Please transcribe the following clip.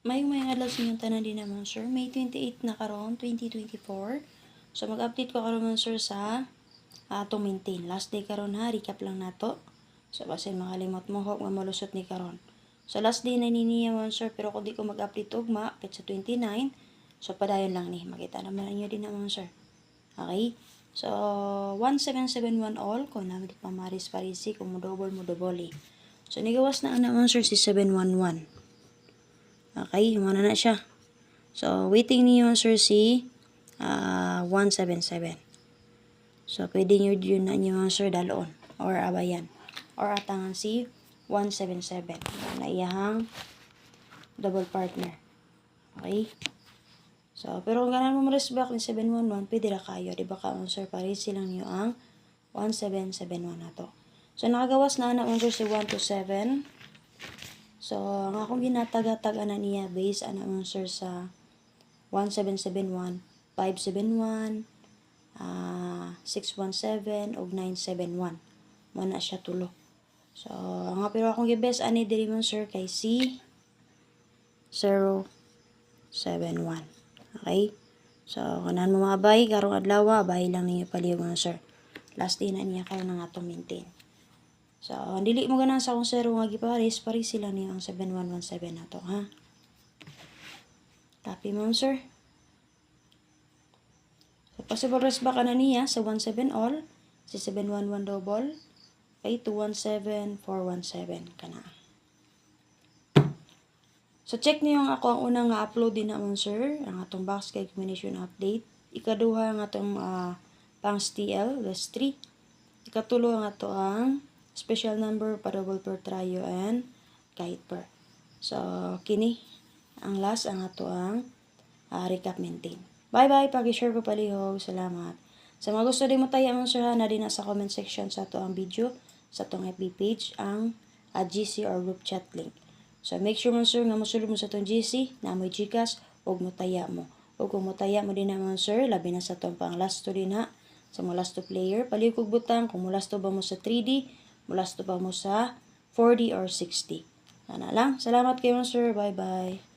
May adlaw sa inyong tanan din naman sir. May 28 na karon 2024. So mag-update ko karon sir sa to maintain. Last day karon ha, recap lang nato. So basin makalimot mo hok malusot ni karon. So last day na niniya sir, pero kung di ko mag-update ugma pit sa 29, so padayon lang ni. Makita naman niyo din naman sir. Okay? So 1771 all kung namin di pamaris parisi kung mo double. So nigawas na naman sir si 711. Okay, humana na siya. So, waiting niyo sir si 177. So, pwede nyo yun na nyo sir dalon or abayan. Or atangan si 177. Na iyahang double partner. Okay? So, pero kung ganan mo ma-respect ni 711, pwede ra kayo. Diba ka sir, pares silang nyo ang 1771 na to. So, nakagawas na anak sir si 127. So, ang akong ginataga-taga na niya base ana sir sa 1771, 571, 617 ug 971. Mo na siya tulo. So, ang pero akong gibes ani diri man sir kay C 071. Okay? So, kanan mo mabay karong adlaw, abay lang ninyo paliw mga sir. Last day na niya karon nga atong maintain. So, dili mo ganan sa akong zero nga gipares, pares sila niyo ang 7117 na to, ha? Copy mo, sir. So, possible rest back na niya sa 17 all, si 711 double, kay 217417 kana. So, check niyo ang ako ang unang nga upload din naman, sir, ang atong box kay combination update. Ikaduha ang atong pang STL, less 3. Ikatulo ang ato ang special number para double per trio and kite per. So, kini ang last ang ato ang recap maintain. Bye-bye. Pag-share ko palihog. Salamat. Sa mga gusto din mo tayo ang sir na din sa comment section sa ato ang video, sa atong FB page, ang GC or group chat link. So, make sure mo sir nga mosulod mo sa atong GC na may Gcash o mutaya mo. O kung mutaya mo din naman sir, labi na sa atong pang last to din na sa mga last to player. Palihog kog butang kung last to ba mo sa 3D, mulas to pa mo sa 4D or 60. Sana lang. Salamat kayo sir. Bye-bye.